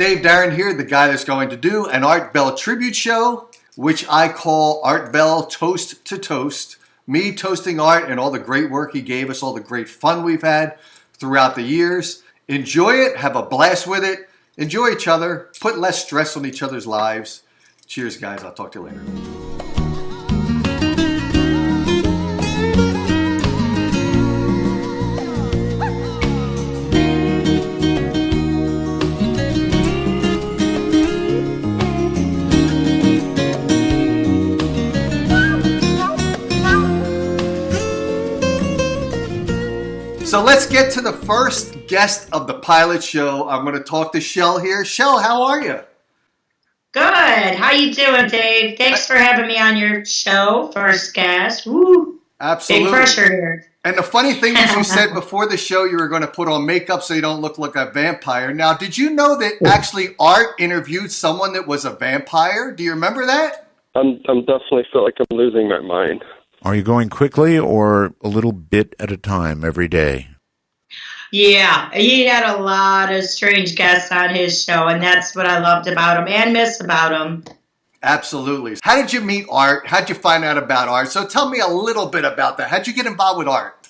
Dave Darren here, the guy that's going to do an Art Bell tribute show, which I call Art Bell Toast to Toast. Me toasting Art and all the great work he gave us, all the great fun we've had throughout the years. Enjoy it, have a blast with it, enjoy each other, put less stress on each other's lives. Cheers, guys. I'll talk to you later. So let's get to the first guest of the pilot show. I'm going to talk to Shell here. Shell, how are you? Good. How you doing, Dave? Thanks for having me on your show. First guest. Woo. Absolutely. Big pressure here. And the funny thing is you said before the show you were going to put on makeup so you don't look like a vampire. Now, did you know that actually Art interviewed someone that was a vampire? Do you remember that? I'm definitely feel like I'm losing my mind. Are you going quickly or a little bit at a time every day? Yeah, he had a lot of strange guests on his show, and that's what I loved about him and miss about him. Absolutely. How did you meet Art? How did you find out about Art? So tell me a little bit about that. How did you get involved with Art?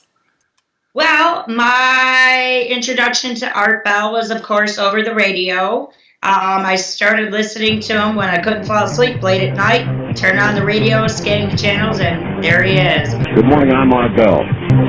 Well, my introduction to Art Bell was, of course, over the radio. I started listening to him when I couldn't fall asleep late at night. Turned on the radio, scanning the channels, and there he is. Good morning, I'm Art Bell.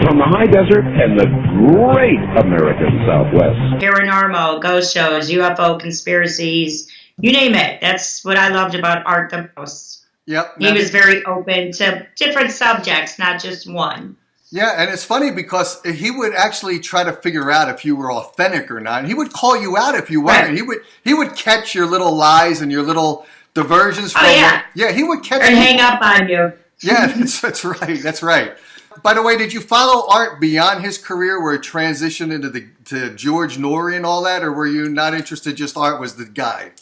From the high desert and the great American Southwest. Paranormal, ghost shows, UFO conspiracies, you name it. That's what I loved about Art the most. Yep. He was very open to different subjects, not just one. Yeah, and it's funny because he would actually try to figure out if you were authentic or not. He would call you out if you weren't. Right. He would catch your little lies and your little diversions from yeah, he would catch and you. Hang up on you. Yeah, that's right. That's right. By the way, did you follow Art beyond his career where it transitioned into to George Norrie and all that, or were you not interested, just Art was the guy?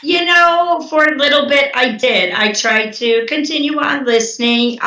You know, for a little bit I did. I tried to continue on listening.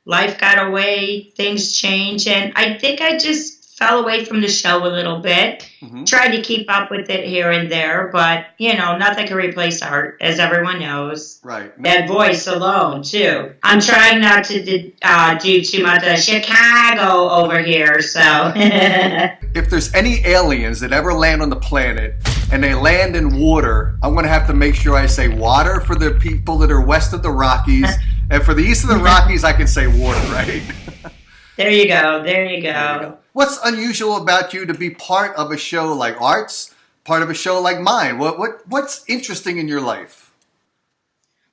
Life got away, things change, and I think I just fell away from the show a little bit. Mm-hmm. Tried to keep up with it here and there, but, nothing can replace Art, as everyone knows. Right. That voice alone, too. I'm trying not to do too much of Chicago over here, so. If there's any aliens that ever land on the planet and they land in water, I'm going to have to make sure I say water for the people that are west of the Rockies. And for the east of the Rockies, I can say water, right? There you go. There you go. What's unusual about you to be part of a show like Art's, part of a show like mine? What's interesting in your life?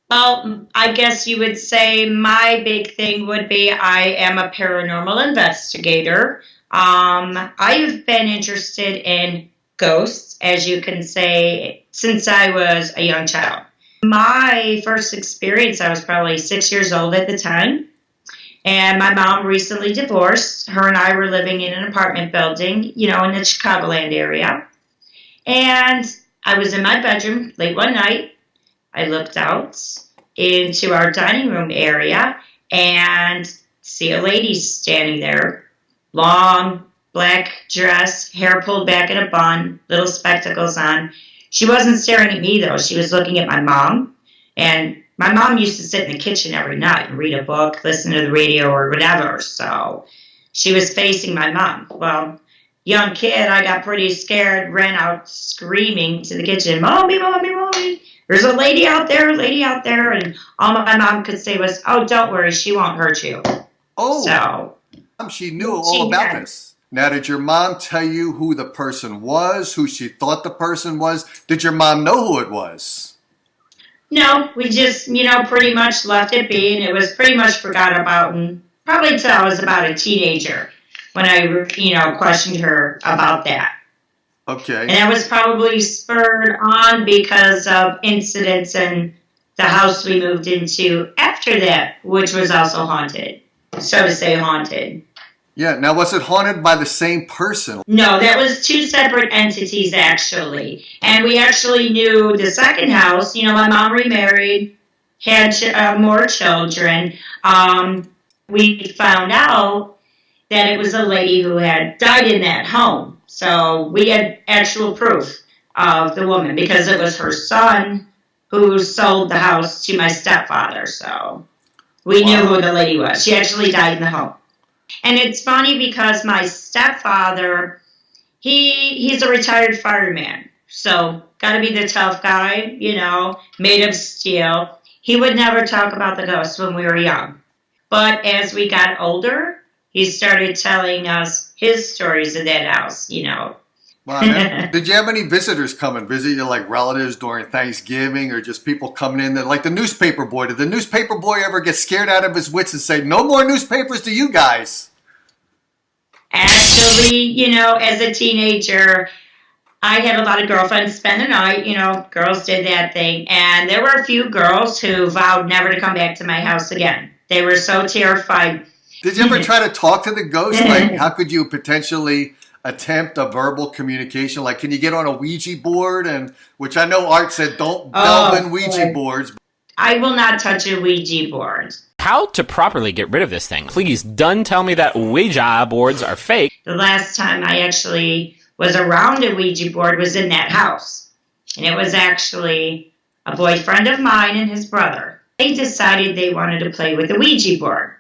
Well, I guess you would say my big thing would be I am a paranormal investigator. I've been interested in ghosts, as you can say, since I was a young child. My first experience, I was probably 6 years old at the time, and my mom recently divorced. Her and I were living in an apartment building, in the Chicagoland area, and I was in my bedroom late one night. I looked out into our dining room area and see a lady standing there, long black dress, hair pulled back in a bun, little spectacles on. She wasn't staring at me, though. She was looking at my mom. And my mom used to sit in the kitchen every night and read a book, listen to the radio or whatever. So she was facing my mom. Well, young kid, I got pretty scared, ran out screaming to the kitchen, "Mommy, Mommy, Mommy. There's a lady out there, And all my mom could say was, "Oh, don't worry, she won't hurt you." Oh, so she knew all about this. Now, did your mom tell you who the person was, who she thought the person was? Did your mom know who it was? No, we just, pretty much left it be, and it was pretty much forgot about, and probably until I was about a teenager when I, questioned her about that. Okay. And that was probably spurred on because of incidents in the house we moved into after that, which was also haunted, so to say haunted. Yeah, now was it haunted by the same person? No, that was two separate entities, actually. And we actually knew the second house, my mom remarried, had more children. We found out that it was a lady who had died in that home. So we had actual proof of the woman because it was her son who sold the house to my stepfather. So we knew who the lady was. She actually died in the home. And it's funny because my stepfather, he's a retired fireman. So got to be the tough guy, made of steel. He would never talk about the ghosts when we were young. But as we got older, he started telling us his stories of that house, Wow, man. Did you have any visitors come and visit you, like relatives during Thanksgiving, or just people coming in? Like the newspaper boy. Did the newspaper boy ever get scared out of his wits and say, "No more newspapers to you guys"? Actually, as a teenager, I had a lot of girlfriends spend the night. Girls did that thing. And there were a few girls who vowed never to come back to my house again. They were so terrified. Did you ever try to talk to the ghost? Like, how could you potentially attempt a verbal communication? Like, can you get on a Ouija board? And which I know Art said don't delve in Ouija boards. I will not touch a Ouija board. How to properly get rid of this thing? Please, done tell me that Ouija boards are fake. The last time I actually was around a Ouija board was in that house. And it was actually a boyfriend of mine and his brother. They decided they wanted to play with the Ouija board.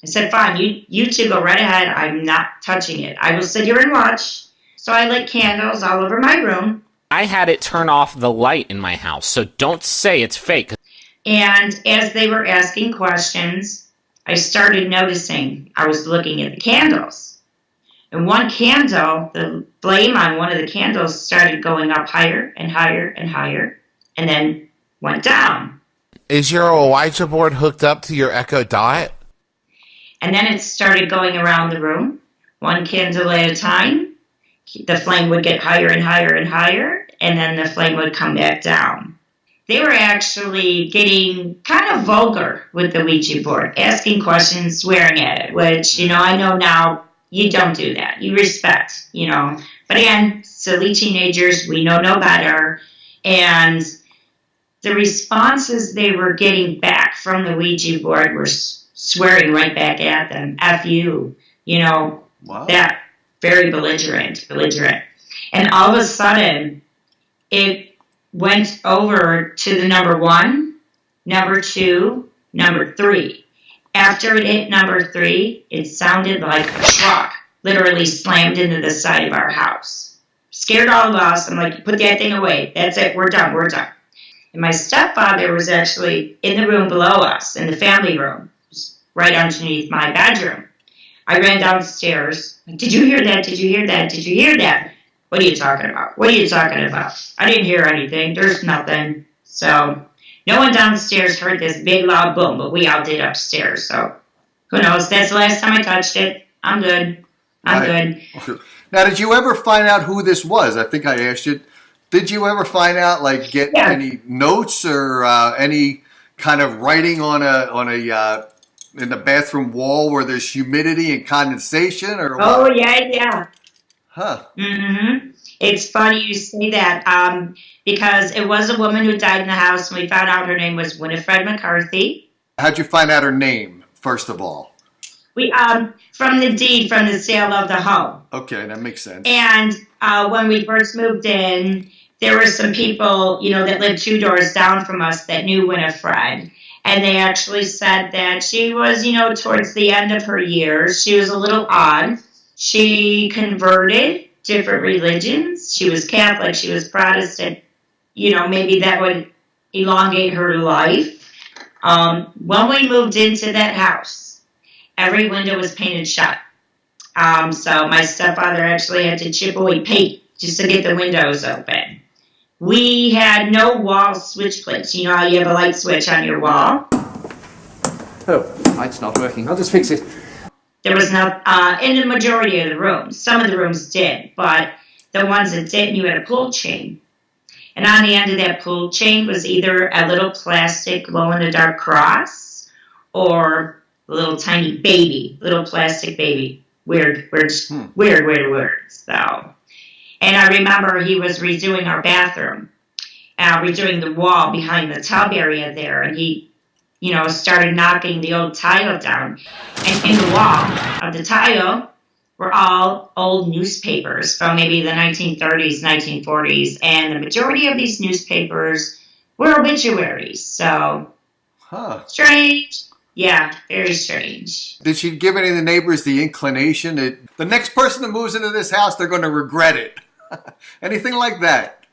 I said, fine, you two go right ahead. I'm not touching it. I will sit here and watch. So I lit candles all over my room. I had it turn off the light in my house, so don't say it's fake. And as they were asking questions, I started noticing I was looking at the candles. And one candle, the flame on one of the candles started going up higher and higher and higher, and then went down. Is your Ouija board hooked up to your Echo Dot? And then it started going around the room, one candle at a time. The flame would get higher and higher and higher, and then the flame would come back down. They were actually getting kind of vulgar with the Ouija board, asking questions, swearing at it, which, I know now you don't do that. You respect, But again, silly teenagers, we know no better. And the responses they were getting back from the Ouija board were swearing right back at them. F you, Wow. That very belligerent. And all of a sudden, it went over to the number 1, number 2, number 3. After it hit number 3, it sounded like a truck literally slammed into the side of our house. Scared all of us. I'm like, put that thing away. That's it. We're done. And my stepfather was actually in the room below us, in the family room, right underneath my bedroom. I ran downstairs. Like, did you hear that? Did you hear that? Did you hear that? What are you talking about? What are you talking about? I didn't hear anything. There's nothing. So no one downstairs heard this big loud boom, but we all did upstairs. So who knows? That's the last time I touched it. I'm good. Good. Now, did you ever find out who this was? I think I asked you. Did you ever find out, any notes or any kind of writing on a in the bathroom wall where there's humidity and condensation, or what? Oh yeah. Huh. Mm-hmm. It's funny you say that because it was a woman who died in the house, and we found out her name was Winifred McCarthy. How'd you find out her name, first of all? We from the deed from the sale of the home. Okay, that makes sense. And when we first moved in, there were some people, that lived 2 doors down from us that knew Winifred. And they actually said that she was, towards the end of her years, she was a little odd. She converted different religions. She was Catholic. She was Protestant. Maybe that would elongate her life. When we moved into that house, every window was painted shut. So my stepfather actually had to chip away paint just to get the windows open. We had no wall switch plates. You know how you have a light switch on your wall? Oh, light's not working. I'll just fix it. There was no, in the majority of the rooms. Some of the rooms did, but the ones that didn't, you had a pull chain. And on the end of that pull chain was either a little plastic glow-in-the-dark cross or a little tiny baby, little plastic baby. Weird. So. And I remember he was redoing our bathroom, redoing the wall behind the tub area there, and he, started knocking the old tile down. And in the wall of the tile were all old newspapers from maybe the 1930s, 1940s, and the majority of these newspapers were obituaries. So, Huh. strange. Yeah, very strange. Did she give any of the neighbors the inclination that the next person that moves into this house, they're going to regret it? Anything like that?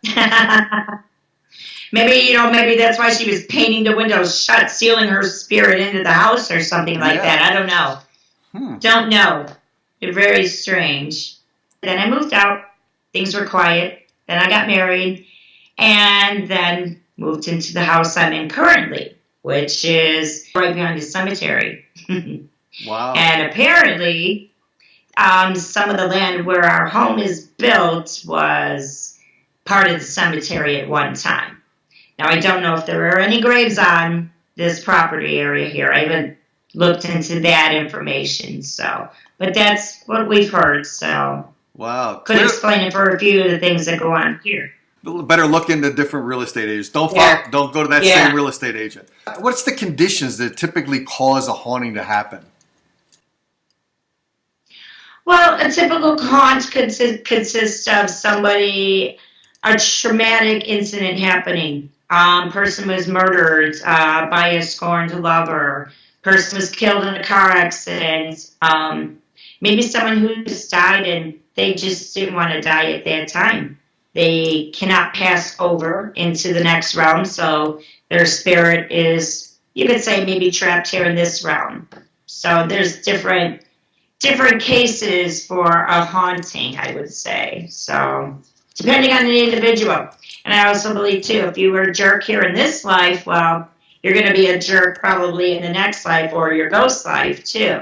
Maybe that's why she was painting the windows shut, sealing her spirit into the house or something like that. I don't know. Don't know. Very strange. Then I moved out. Things were quiet. Then I got married and then moved into the house I'm in currently, which is right behind the cemetery. Wow. And apparently, some of the land where our home is built was part of the cemetery at one time. Now, I don't know if there are any graves on this property area here. I haven't looked into that information, but that's what we've heard, so Wow. could explain it for a few of the things that go on here. Better look into different real estate agents. Don't go to that same real estate agent. What's the conditions that typically cause a haunting to happen? Well, a typical haunt consists of a traumatic incident happening. Person was murdered by a scorned lover. Person was killed in a car accident. Maybe someone who just died and they just didn't want to die at that time. They cannot pass over into the next realm, so their spirit is, you could say, maybe trapped here in this realm. So there's different cases for a haunting, I would say. So depending on the individual. And I also believe, too, if you were a jerk here in this life, well, you're going to be a jerk probably in the next life or your ghost life, too.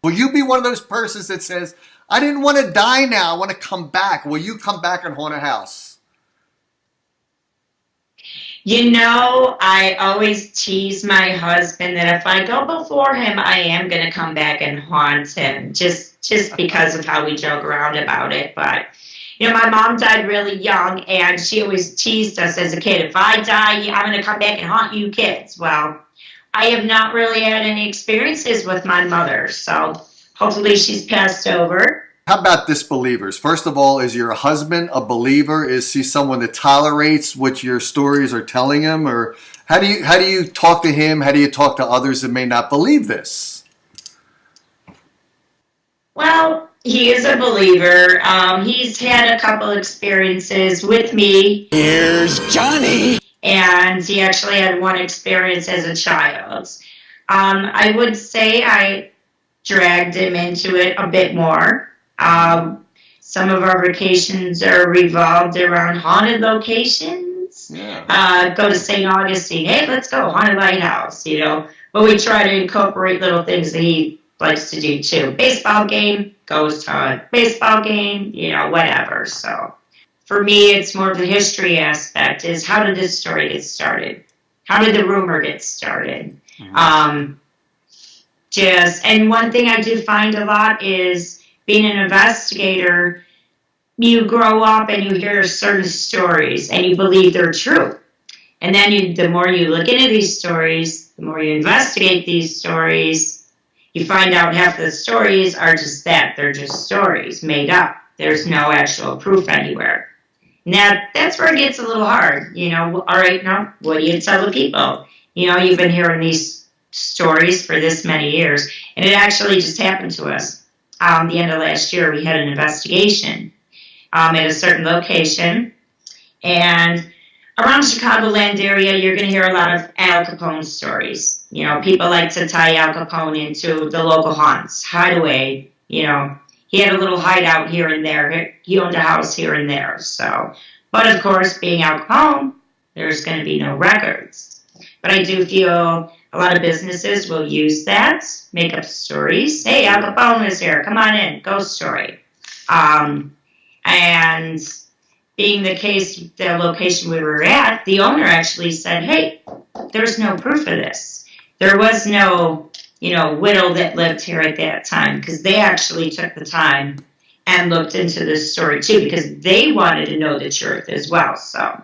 Will you be one of those persons that says, I didn't want to die now, I want to come back? Will you come back and haunt a house? I always tease my husband that if I go before him, I am going to come back and haunt him, just because of how we joke around about it. But, my mom died really young, and she always teased us as a kid, if I die, I'm going to come back and haunt you kids. Well, I have not really had any experiences with my mother, so hopefully she's passed over. How about disbelievers? First of all, is your husband a believer? Is he someone that tolerates what your stories are telling him? Or how do you talk to him? How do you talk to others that may not believe this? Well, he is a believer. He's had a couple experiences with me. Here's Johnny. And he actually had one experience as a child. I would say I dragged him into it a bit more. Some of our vacations are revolved around haunted locations. Yeah. Go to St. Augustine. Hey, let's go, haunted lighthouse, But we try to incorporate little things that he likes to do too. Baseball game, ghost hunt. Baseball game, whatever. So for me, it's more of the history aspect is how did this story get started? How did the rumor get started? Mm-hmm. And one thing I do find a lot is being an investigator, you grow up and you hear certain stories and you believe they're true. And then the more you look into these stories, the more you investigate these stories, you find out half the stories are just that. They're just stories made up. There's no actual proof anywhere. Now, that's where it gets a little hard. All right, now, what do you tell the people? You've been hearing these stories for this many years, and it actually just happened to us. The end of last year, we had an investigation at a certain location, and around Chicagoland area, you're going to hear a lot of Al Capone stories. People like to tie Al Capone into the local haunts, hideaway. He had a little hideout here and there. He owned a house here and there. So, but of course, being Al Capone, there's going to be no records. But I do feel a lot of businesses will use that, make up stories. Hey, Al Capone is here. Come on in. Ghost story. And being the case, the location we were at, the owner actually said, hey, there's no proof of this. There was no, widow that lived here at that time, because they actually took the time and looked into this story too, because they wanted to know the truth as well. So,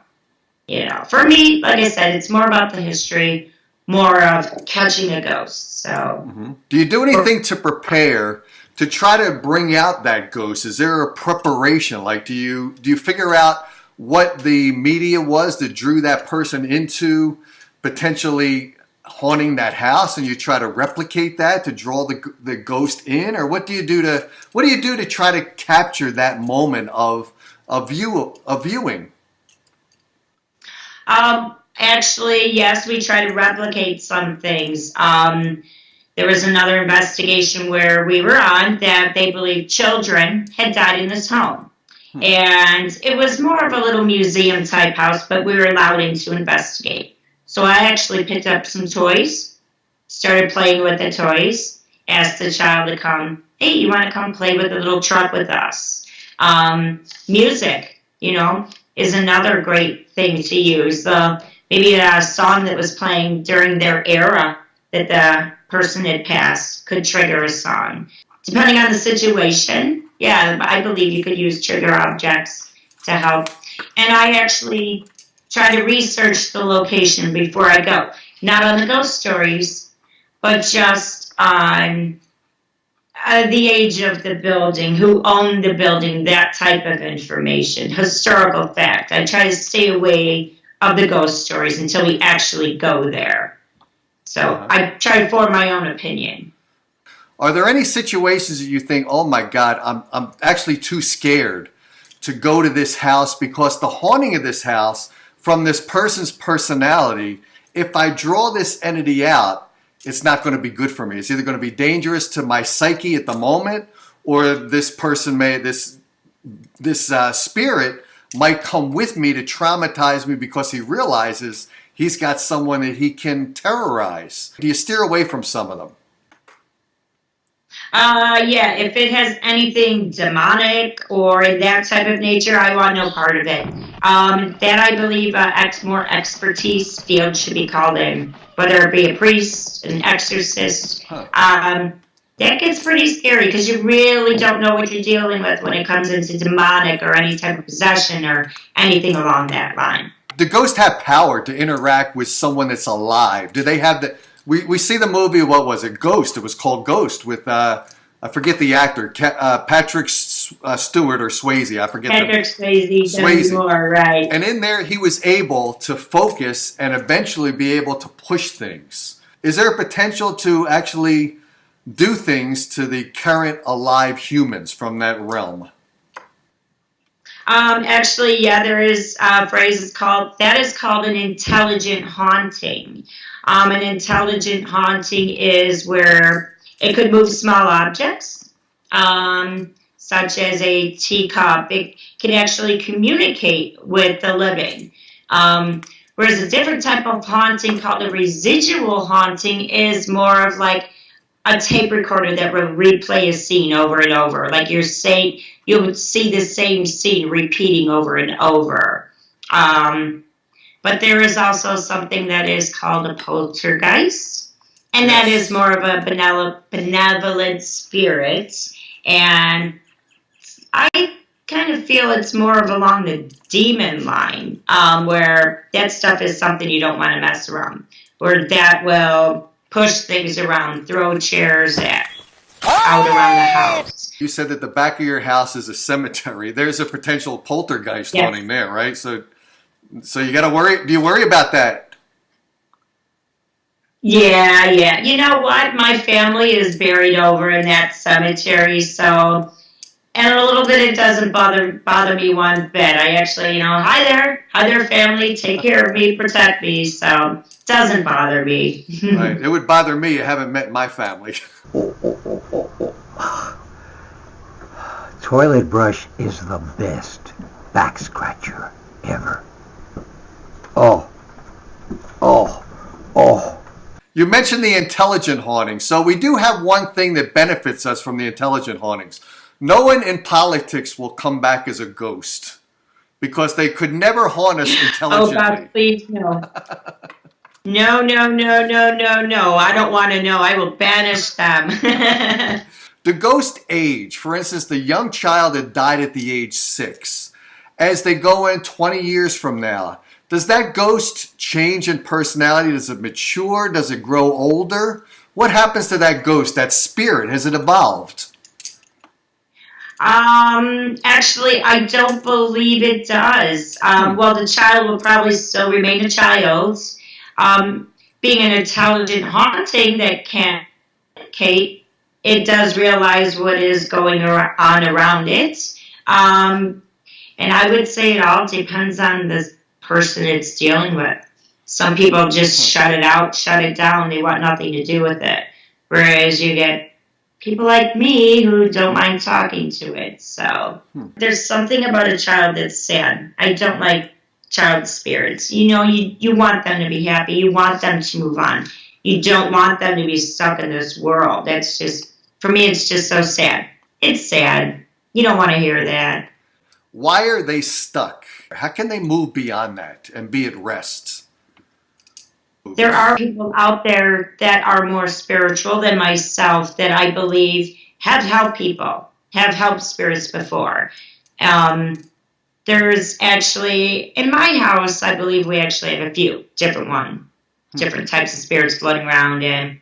for me, like I said, it's more about the history, more of catching a ghost. So, Do you do anything to prepare to try to bring out that ghost? Is there a preparation? Like, do you figure out what the media was that drew that person into potentially haunting that house, and you try to replicate that to draw the ghost in? Or what do you do to try to capture that moment of viewing? Actually, yes, we try to replicate some things. There was another investigation where we were on that they believed children had died in this home. And it was more of a little museum type house, but we were allowed in to investigate. So I actually picked up some toys, started playing with the toys, asked the child to come, hey, you want to come play with the little truck with us? Music, is another great thing to use. Maybe a song that was playing during their era that the person had passed could trigger a song. Depending on the situation, yeah, I believe you could use trigger objects to help. And I actually try to research the location before I go. Not on the ghost stories, but just on the age of the building, who owned the building, that type of information, historical fact. I try to stay away of the ghost stories until we actually go there. So I try to form my own opinion. Are there any situations that you think, oh my God, I'm actually too scared to go to this house because the haunting of this house, from this person's personality, if I draw this entity out, it's not going to be good for me. It's either going to be dangerous to my psyche at the moment, or this person this spirit might come with me to traumatize me because he realizes he's got someone that he can terrorize. Do you steer away from some of them? Yeah, if it has anything demonic or that type of nature, I want no part of it. That I believe more expertise field should be called in, whether it be a priest, an exorcist. That gets pretty scary because you really don't know what you're dealing with when it comes into demonic or any type of possession or anything along that line. Do ghosts have power to interact with someone that's alive? Do they have the... We see the movie, what was it? Ghost. It was called Ghost with, I forget the actor, Patrick Stewart or Swayze. I forget. Patrick Swayze. More, right. And in there, he was able to focus and eventually be able to push things. Is there a potential to actually do things to the current alive humans from that realm? Actually, yeah, there is a phrase called an intelligent haunting. An intelligent haunting is where it could move small objects, such as a teacup. It can actually communicate with the living. Whereas a different type of haunting called a residual haunting is more of like a tape recorder that will replay a scene over and over. Like you would see the same scene repeating over and over. But there is also something that is called a poltergeist, and that is more of a benevolent spirit. And I kind of feel it's more of along the demon line, where that stuff is something you don't want to mess around, where that will push things around, throw chairs out around the house. You said that the back of your house is a cemetery. There's a potential poltergeist haunting there, right? So you got to worry. Do you worry about that? Yeah. You know what? My family is buried over in that cemetery, so, and a little bit it doesn't bother me one bit. I actually, hi there, family, take care of me, protect me, so it doesn't bother me. Right. It would bother me. You haven't met my family. Toilet brush is the best back scratcher ever. Oh. You mentioned the intelligent haunting. So we do have one thing that benefits us from the intelligent hauntings. No one in politics will come back as a ghost because they could never haunt us intelligently. Oh, God, please, no. No. I don't want to know. I will banish them. The ghost age, for instance, the young child that died at the age 6, as they go in 20 years from now, does that ghost change in personality? Does it mature? Does it grow older? What happens to that ghost, that spirit? Has it evolved? Actually, I don't believe it does. Well, the child will probably still remain a child. Being an intelligent haunting that can't communicate, it does realize what is going on around it. And I would say it all depends on the person it's dealing with. Some people just shut it out, shut it down. They want nothing to do with it. Whereas you get people like me who don't mind talking to it. So there's something about a child that's sad. I don't like child spirits. You know, you want them to be happy. You want them to move on. You don't want them to be stuck in this world. That's just, for me, it's just so sad. It's sad. You don't want to hear that. Why are they stuck? How can they move beyond that and be at rest? There are people out there that are more spiritual than myself that I believe have helped people, have helped spirits before. There's actually, in my house, I believe we actually have a few different types of spirits floating around. And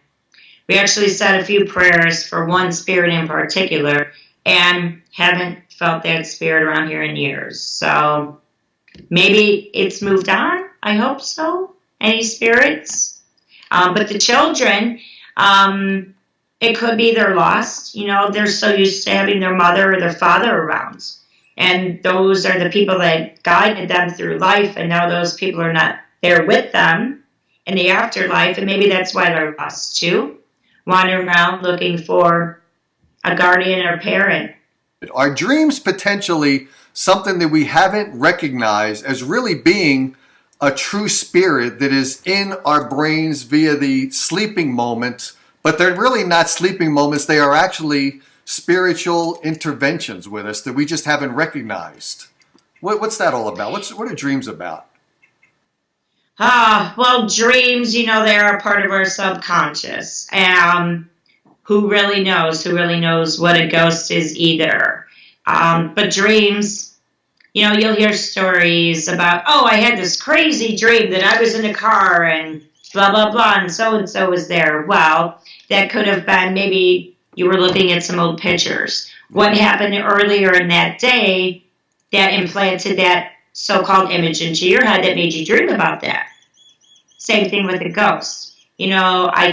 we actually said a few prayers for one spirit in particular and haven't felt that spirit around here in years. So maybe it's moved on. I hope so. Any spirits. But the children, it could be they're lost. You know, they're so used to having their mother or their father around. And those are the people that guided them through life. And now those people are not there with them in the afterlife. And maybe that's why they're lost too. Wandering around looking for a guardian or parent. Are dreams potentially something that we haven't recognized as really being a true spirit that is in our brains via the sleeping moment, but they're really not sleeping moments. They are actually spiritual interventions with us that we just haven't recognized. What's that all about? What are dreams about? Well, dreams, you know, they're a part of our subconscious. Who really knows? Who really knows what a ghost is either? But dreams, you know, you'll hear stories about, oh, I had this crazy dream that I was in a car and blah, blah, blah, and so was there. Well, that could have been maybe you were looking at some old pictures. What happened earlier in that day that implanted that so-called image into your head that made you dream about that? Same thing with a ghost. You know, I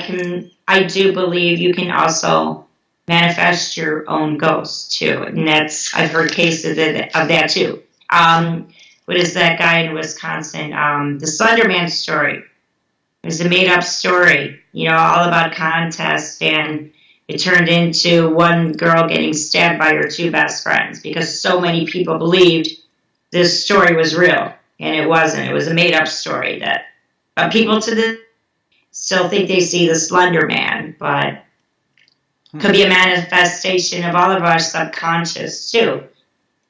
do believe you can also manifest your own ghost too. And I've heard cases of that too. What is that guy in Wisconsin? The Slender Man story. It was a made-up story, you know, all about contests, and it turned into one girl getting stabbed by her two best friends because so many people believed this story was real, and it wasn't. It was a made-up story but people to this still think they see the Slender Man, but could be a manifestation of all of our subconscious too.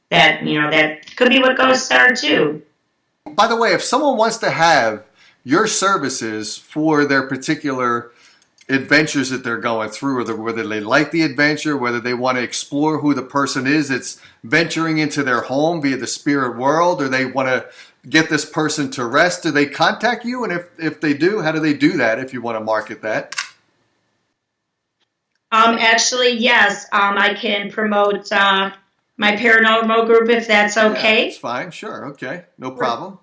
That, you know, that could be what ghosts are too. By the way, if someone wants to have your services for their particular adventures that they're going through, or whether they like the adventure, whether they want to explore who the person is that's venturing into their home via the spirit world, or they want to get this person to rest, do they contact you? And if they do, how do they do that if you want to market that? Actually, yes. I can promote my paranormal group if that's okay. Yeah, that's fine. Sure. Okay. No problem.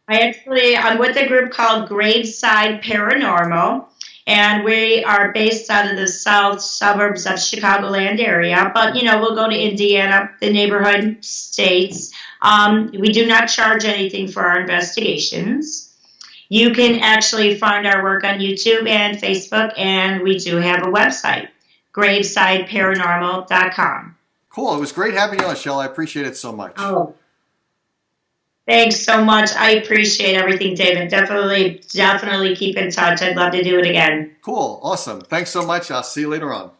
I'm with a group called Graveside Paranormal, and we are based out of the south suburbs of Chicagoland area. But, you know, we'll go to Indiana, the neighborhood states. We do not charge anything for our investigations. You can actually find our work on YouTube and Facebook, and we do have a website, gravesideparanormal.com. Cool. It was great having you on, Shell. I appreciate it so much. Oh, thanks so much. I appreciate everything, David. Definitely keep in touch. I'd love to do it again. Cool. Awesome. Thanks so much. I'll see you later on.